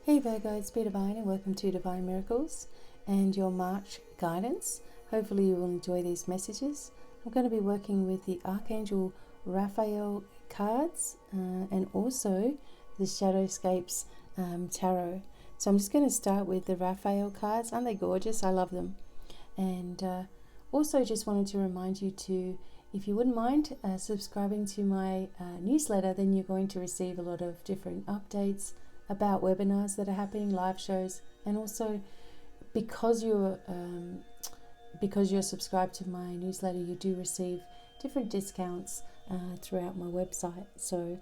Hey Virgo, it's BDevine and welcome to Divine Miracles and your March guidance. Hopefully you will enjoy these messages. I'm going to be working with the Archangel Raphael cards and also the Shadowscapes tarot. So I'm just going to start with the Raphael cards. Aren't they gorgeous? I love them. And also just wanted to remind you to, if you wouldn't mind subscribing to my newsletter, then you're going to receive a lot of different updates about webinars that are happening, live shows, and also because you're subscribed to my newsletter, you do receive different discounts throughout my website. So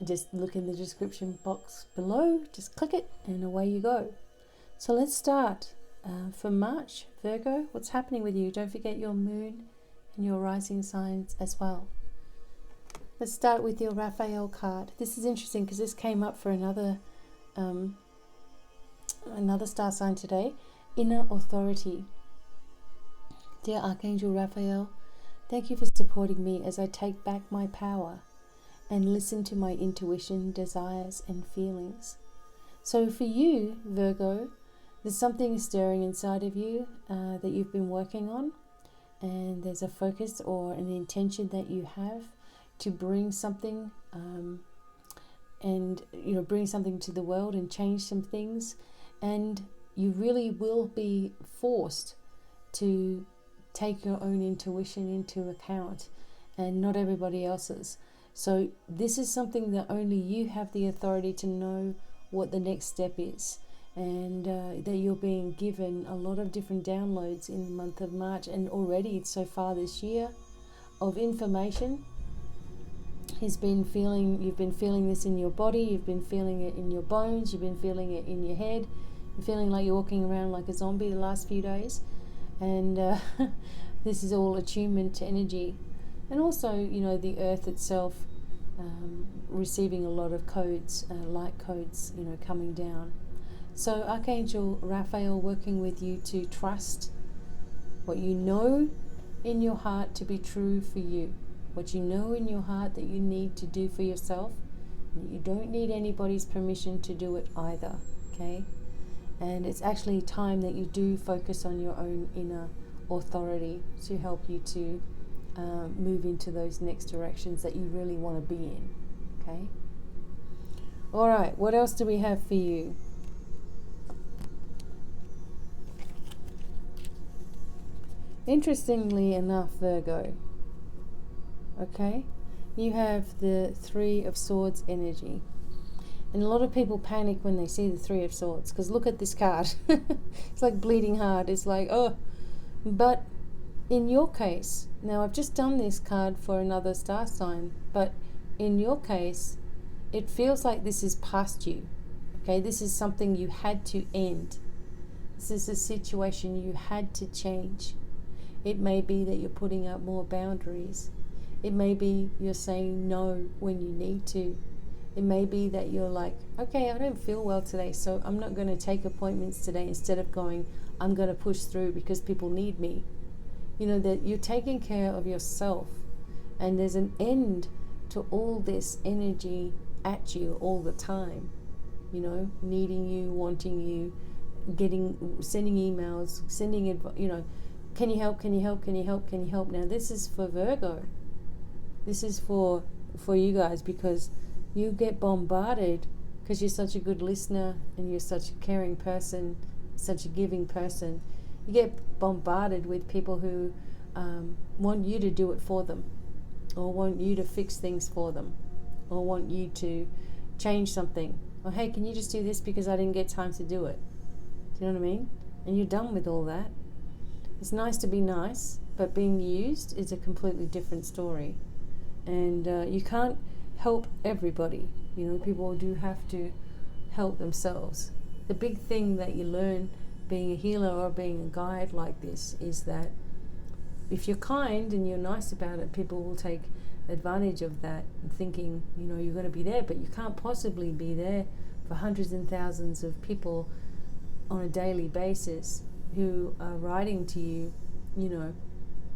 just look in the description box below, just click it, and away you go. So let's start. For March, Virgo, what's happening with you? Don't forget your moon and your rising signs as well. Let's start with your Raphael card. This is interesting because this came up for another star sign today. Inner authority. Dear Archangel Raphael, thank you for supporting me as I take back my power and listen to my intuition, desires, and feelings. So for you, Virgo, there's something stirring inside of you that you've been working on, and there's a focus or an intention that you have to bring something bring something to the world and change some things, and you really will be forced to take your own intuition into account and not everybody else's. So this is something that only you have the authority to know what the next step is, and that you're being given a lot of different downloads in the month of March and already so far this year of information. You've been feeling this in your body, you've been feeling it in your bones, you've been feeling it in your head, you're feeling like you're walking around like a zombie the last few days, and this is all attunement to energy. And also, the earth itself receiving a lot of codes, light codes, coming down. So Archangel Raphael working with you to trust what you know in your heart to be true for you. What you know in your heart that you need to do for yourself. You don't need anybody's permission to do it either, okay? And it's actually time that you do focus on your own inner authority to help you to move into those next directions that you really want to be in, okay? All right, what else do we have for you? Interestingly enough, Virgo, okay, you have the Three of Swords energy, and a lot of people panic when they see the Three of Swords, because look at this card. It's like bleeding hard. It's like, oh, but in your case, now I've just done this card for another star sign, but in your case it feels like this is past you, okay? This is something you had to end. This is a situation you had to change. It may be that you're putting up more boundaries. It may be you're saying no when you need to. It may be that you're like, okay, I don't feel well today, so I'm not going to take appointments today. Instead of going, I'm going to push through because people need me. That you're taking care of yourself. And there's an end to all this energy at you all the time. Needing you, wanting you, sending emails, can you help, can you help, can you help, can you help? Now this is for Virgo. This is for you guys, because you get bombarded because you're such a good listener and you're such a caring person, such a giving person. You get bombarded with people who want you to do it for them, or want you to fix things for them, or want you to change something. Or, hey, can you just do this because I didn't get time to do it? Do you know what I mean? And you're done with all that. It's nice to be nice, but being used is a completely different story. And you can't help everybody. People do have to help themselves. The big thing that you learn being a healer or being a guide like this is that if you're kind and you're nice about it, people will take advantage of that, thinking, you're going to be there, but you can't possibly be there for hundreds and thousands of people on a daily basis who are writing to you,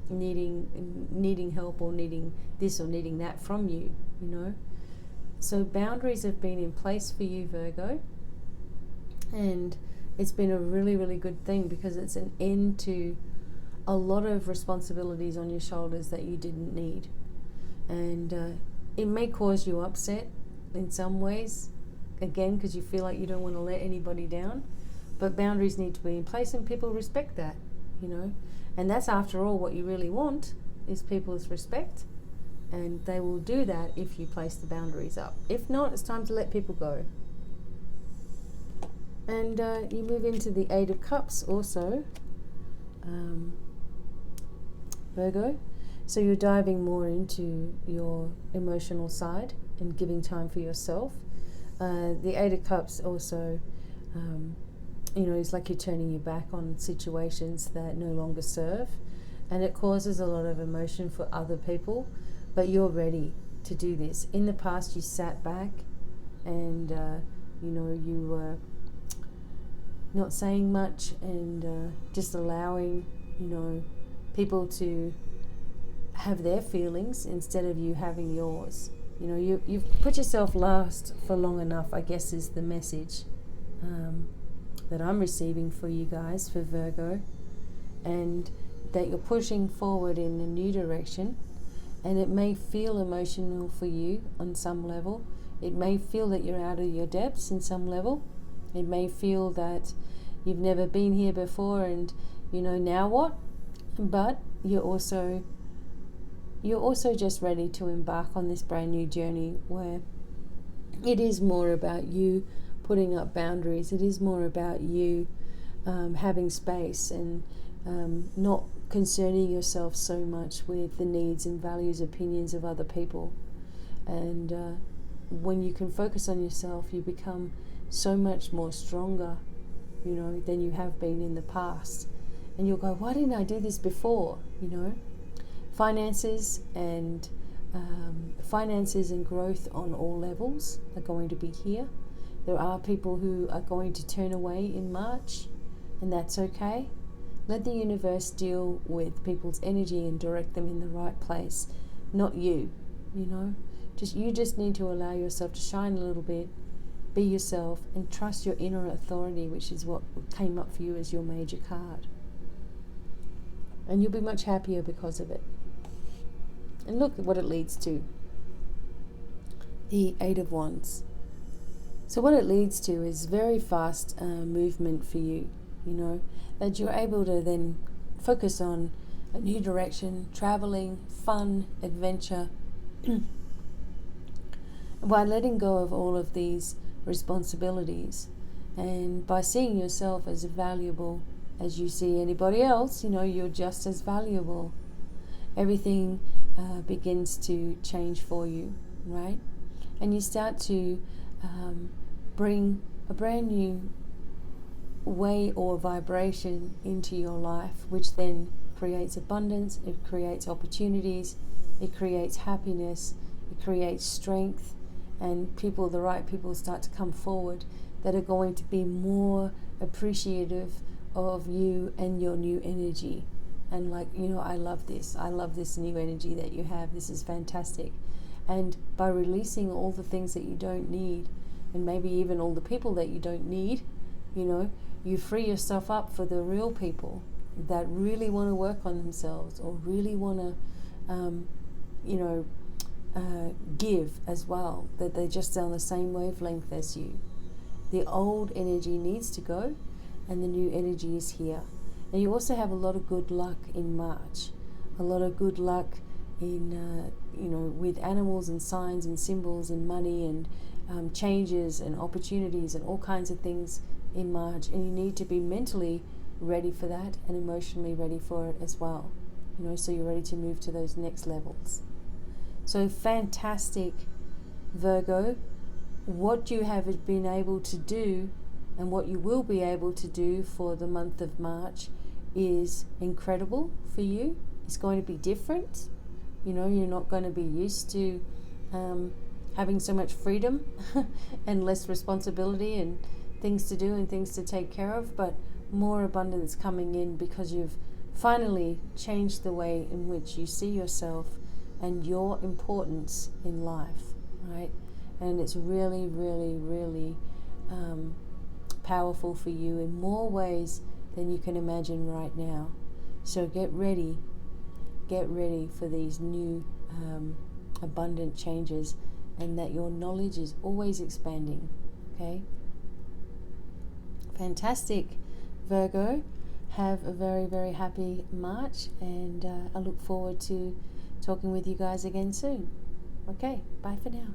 needing help or needing this or needing that from you, So boundaries have been in place for you, Virgo, and it's been a really, really good thing, because it's an end to a lot of responsibilities on your shoulders that you didn't need. And it may cause you upset in some ways, again, because you feel like you don't want to let anybody down. But boundaries need to be in place, and people respect that, you know. And that's, after all, what you really want, is people's respect. And they will do that if you place the boundaries up. If not, it's time to let people go. And you move into the Eight of Cups also, Virgo. So you're diving more into your emotional side and giving time for yourself. The Eight of Cups also, it's like you're turning your back on situations that no longer serve. And it causes a lot of emotion for other people, but you're ready to do this. In the past, you sat back and, you were not saying much and just allowing, people to have their feelings instead of you having yours. You've put yourself last for long enough, I guess, is the message that I'm receiving for you guys, for Virgo, and that you're pushing forward in a new direction. And it may feel emotional for you on some level. It may feel that you're out of your depths in some level. It may feel that you've never been here before and, now what? But you're also just ready to embark on this brand new journey where it is more about you putting up boundaries. It is more about you having space and not concerning yourself so much with the needs and values, opinions of other people. And when you can focus on yourself, you become so much more stronger, than you have been in the past. And you'll go, why didn't I do this before? Finances and growth on all levels are going to be here. There are people who are going to turn away in March, and that's okay. Let the universe deal with people's energy and direct them in the right place, not you. You just need to allow yourself to shine a little bit, be yourself, and trust your inner authority, which is what came up for you as your major card. And you'll be much happier because of it. And look at what it leads to. The Eight of Wands. So what it leads to is very fast movement for you, that you're able to then focus on a new direction, traveling, fun, adventure, by letting go of all of these responsibilities, and by seeing yourself as valuable as you see anybody else. You're just as valuable. Everything begins to change for you, right? And you start to bring a brand new way or vibration into your life, which then creates abundance, it creates opportunities, it creates happiness, it creates strength, and the right people start to come forward that are going to be more appreciative of you and your new energy. And I love this new energy that you have. This is fantastic. And by releasing all the things that you don't need, and maybe even all the people that you don't need, you free yourself up for the real people that really want to work on themselves, or really want to, give as well, that they're just on the same wavelength as you. The old energy needs to go, and the new energy is here. And you also have a lot of good luck in March, a lot of good luck in, with animals and signs and symbols and money and changes and opportunities and all kinds of things in March. And you need to be mentally ready for that and emotionally ready for it as well, so you're ready to move to those next levels. So fantastic, Virgo. What you have been able to do and what you will be able to do for the month of March is incredible for you. It's going to be different. You're not going to be used to having so much freedom and less responsibility and things to do and things to take care of, but more abundance coming in because you've finally changed the way in which you see yourself and your importance in life, right? and it's really, really, really powerful for you in more ways than you can imagine right now. So get ready for these new abundant changes, and that your knowledge is always expanding. Okay? Fantastic, Virgo. Have a very, very happy March, and I look forward to talking with you guys again soon. Okay, bye for now.